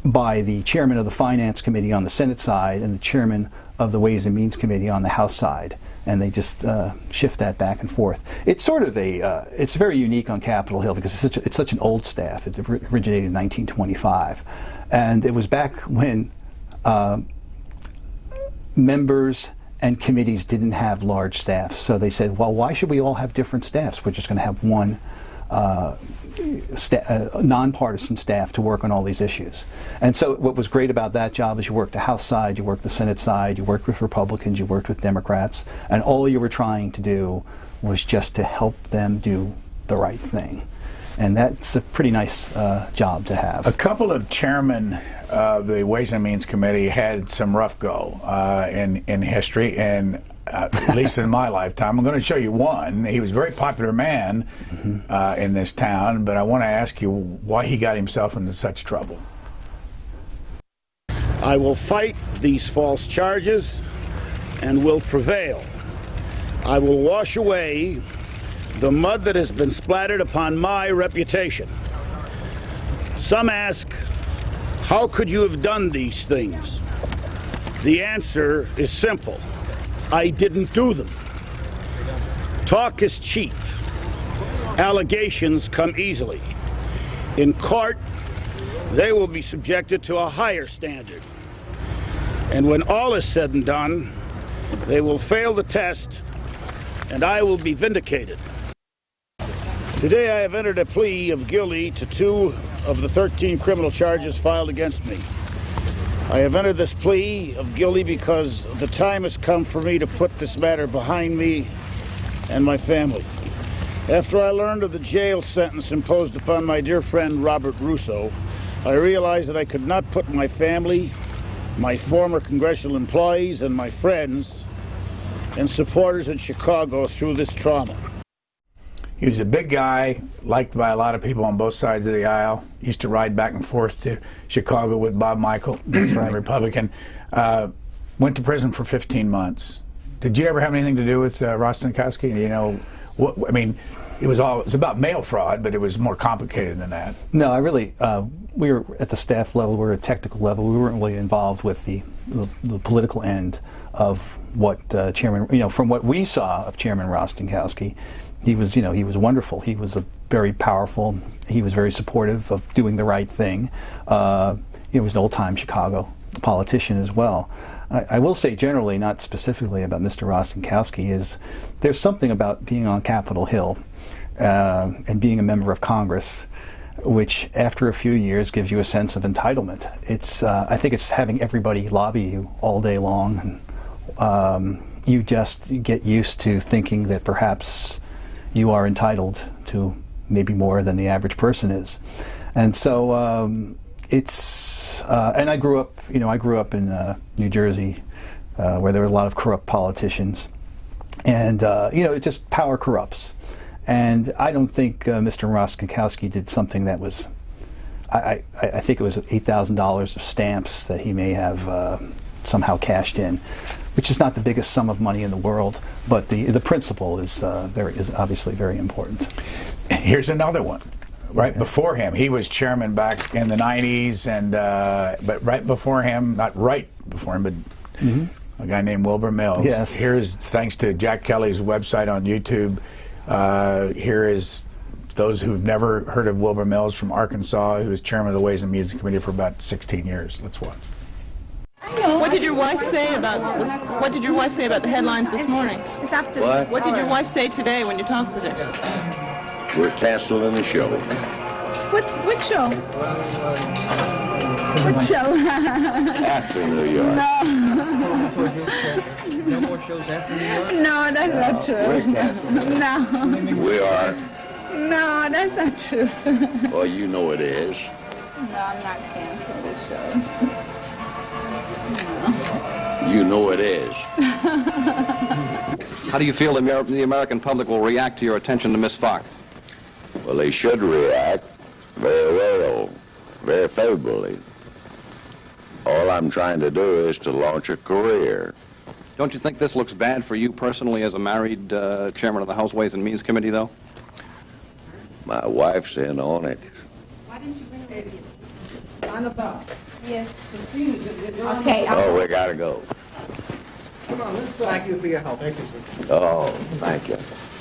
by the chairman of the Finance Committee on the Senate side and the chairman of the Ways and Means Committee on the House side, and they just shift that back and forth. It's sort of it's very unique on Capitol Hill because it's such an old staff. It originated in 1925, and it was back when members and committees didn't have large staffs. So they said, well, why should we all have different staffs? We're just going to have one nonpartisan staff to work on all these issues. And so what was great about that job is you worked the House side, you worked the Senate side, you worked with Republicans, you worked with Democrats, and all you were trying to do was just to help them do the right thing. And that's a pretty nice job to have. A couple of chairmen of the Ways and Means Committee had some rough go in history, and at least in my lifetime. I'm going to show you one. He was a very popular man in this town, but I want to ask you why he got himself into such trouble. I will fight these false charges. and will prevail. I will wash away the mud that has been splattered upon my reputation. Some ask, how could you have done these things? The answer is simple. I didn't do them. Talk is cheap. Allegations come easily. In court, they will be subjected to a higher standard. And when all is said and done, they will fail the test, and I will be vindicated. Today I have entered a plea of guilty to 2 of the 13 criminal charges filed against me. I have entered this plea of guilty because the time has come for me to put this matter behind me and my family. After I learned of the jail sentence imposed upon my dear friend Robert Russo, I realized that I could not put my family, my former congressional employees, and my friends and supporters in Chicago through this trauma. He was a big guy, liked by a lot of people on both sides of the aisle. Used to ride back and forth to Chicago with Bob Michael, right. Republican. Went to prison for 15 months. Did you ever have anything to do with Rostenkowski? You know, what, I mean, it was about mail fraud, but it was more complicated than that. No, I really, we were at the staff level, we were at technical level. We weren't really involved with the political end of what Chairman, you know, from what we saw of Chairman Rostenkowski. He was, you know, he was wonderful. He was very powerful. He was very supportive of doing the right thing. He was an old-time Chicago politician as well. I will say generally, not specifically about Mr. Rostenkowski, is there's something about being on Capitol Hill and being a member of Congress, which after a few years gives you a sense of entitlement. It's, I think it's having everybody lobby you all day long, and you just get used to thinking that perhaps you are entitled to maybe more than the average person is. And so it's, and I grew up, you know, I grew up in New Jersey where there were a lot of corrupt politicians. And, you know, it just, power corrupts. And I don't think Mr. Rostenkowski did something that was, I think it was $8,000 of stamps that he may have somehow cashed in, which is not the biggest sum of money in the world, but the principle is obviously very important. Here's another one. Right before him, he was chairman back in the 90s, and but right before him, not right before him, but a guy named Wilbur Mills. Yes. Here's, thanks to Jack Kelly's website on YouTube, here is those who've never heard of Wilbur Mills from Arkansas, who was chairman of the Ways and Means Committee for about 16 years. Let's watch. What did your wife say about this? What did your wife say about the headlines this morning? What did your wife say today when you talked with her? We're canceling the show. What show? What show? After New York. No more shows after New York? No, that's not true. We're canceling. No. We are. No, that's not true. Well, you know it is. No, I'm not canceling this show. You know it is. How do you feel the American public will react to your attention to Miss Fox? Well, they should react very well, very favorably. All I'm trying to do is to launch a career. Don't you think this looks bad for you personally as a married chairman of the House Ways and Means Committee, though? My wife's in on it. Why didn't you bring a baby? Annabelle. Yes. Okay. Oh, we gotta go. Come on, let's go. Thank you for your help. Thank you, sir. Oh, thank you.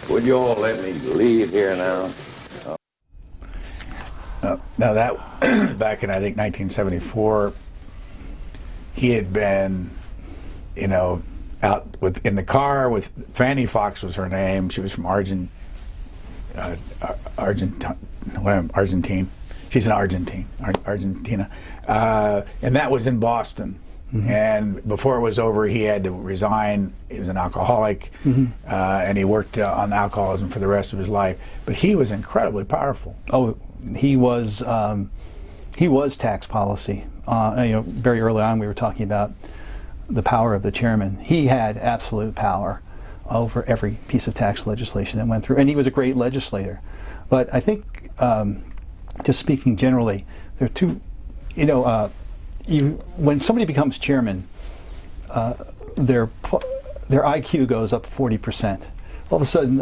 Would you all let me leave here now? Now that, back in, I think, 1974, he had been, you know, out in the car with Fanny Fox was her name. She was from Argentine. She's an Argentina. And that was in Boston. And before it was over, he had to resign. He was an alcoholic, and he worked on alcoholism for the rest of his life. But he was incredibly powerful. Oh, he was tax policy. You know, very early on, we were talking about the power of the chairman. He had absolute power over every piece of tax legislation that went through, and he was a great legislator. But I think, just speaking generally, there are two. You know, when somebody becomes chairman, their IQ goes up 40%. All of a sudden,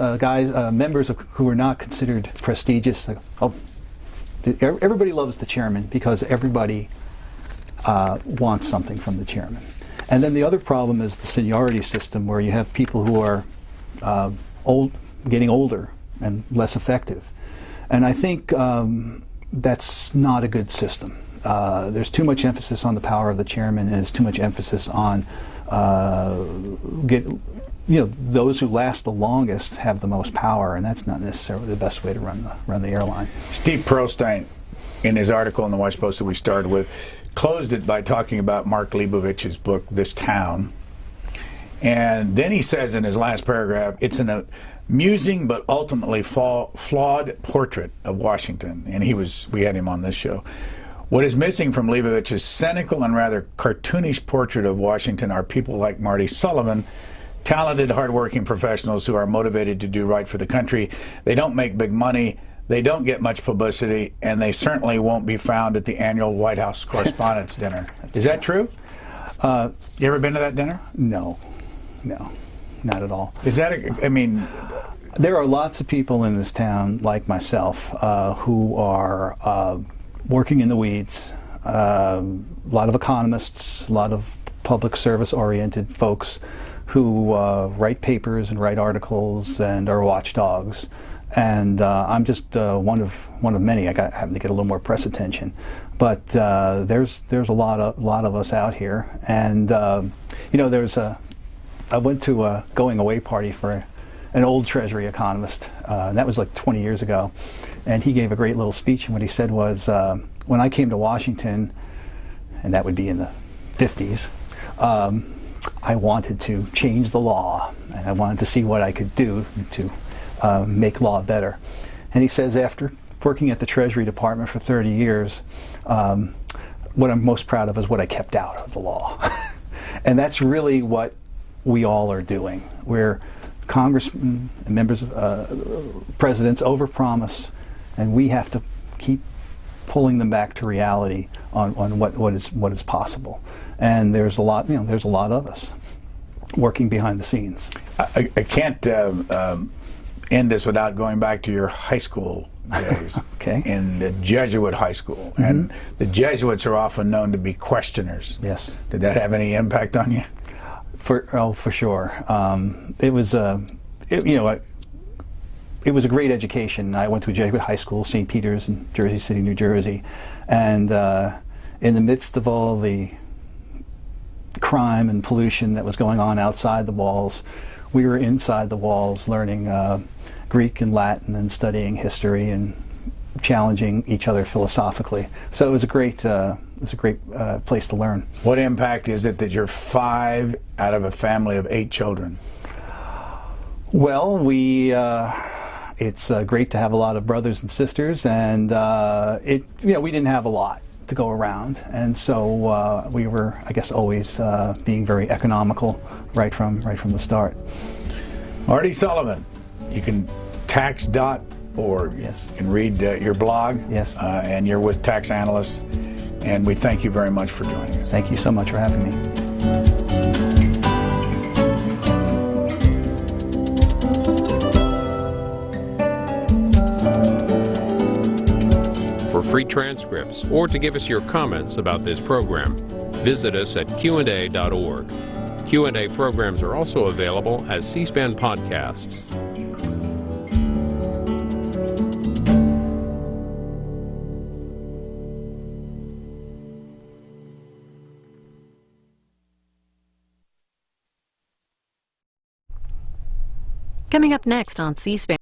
members who are not considered prestigious, everybody loves the chairman because everybody wants something from the chairman. And then the other problem is the seniority system, where you have people who are getting older and less effective. And I think that's not a good system. There's too much emphasis on the power of the chairman, and there's too much emphasis on those who last the longest have the most power, and that's not necessarily the best way to run the airline. Steve Pearlstein, in his article in the Washington Post that we started with, closed it by talking about Mark Leibovich's book, This Town. And then he says in his last paragraph, it's an amusing but ultimately flawed portrait of Washington. And we had him on this show. What is missing from Leibovich's cynical and rather cartoonish portrait of Washington are people like Marty Sullivan, talented, hardworking professionals who are motivated to do right for the country. They don't make big money. They don't get much publicity, and they certainly won't be found at the annual White House Correspondents' Dinner. Is that true? You ever been to that dinner? No, not at all. Is that, there are lots of people in this town, like myself, who are working in the weeds. A lot of economists, a lot of public service-oriented folks who write papers and write articles and are watchdogs. And I'm just one of many. I happen to get a little more press attention, but there's a lot of us out here. And I went to a going away party for an old Treasury economist, and that was like 20 years ago. And he gave a great little speech, and what he said was, when I came to Washington, and that would be in the 50s, I wanted to change the law, and I wanted to see what I could do to make law better. And he says, after working at the Treasury Department for 30 years, what I'm most proud of is what I kept out of the law. And that's really what we all are doing. We're congressmen and members of presidents overpromise, and we have to keep pulling them back to reality on what is possible. And there's a lot of us working behind the scenes. I can't end this without going back to your high school days. Okay. In the Jesuit high school. Mm-hmm. And the Jesuits are often known to be questioners. Yes. Did that have any impact on you? For sure. It was a great education. I went to a Jesuit high school, St. Peter's in Jersey City, New Jersey, and in the midst of all the crime and pollution that was going on outside the walls, we were inside the walls learning Greek and Latin and studying history and challenging each other philosophically. So it was a great place to learn. What impact is it that you're 5 out of a family of 8 children? Well, it's great to have a lot of brothers and sisters, and we didn't have a lot to go around, and so we were, I guess, always being very economical right from the start. Marty Sullivan, you can tax.org. Yes. You can read your blog. Yes. And you're with Tax Analysts, and we thank you very much for joining us. Thank you so much for having me. For free transcripts or to give us your comments about this program, visit us at Q&A.org. Q&A programs are also available as C-SPAN podcasts. Coming up next on C-SPAN.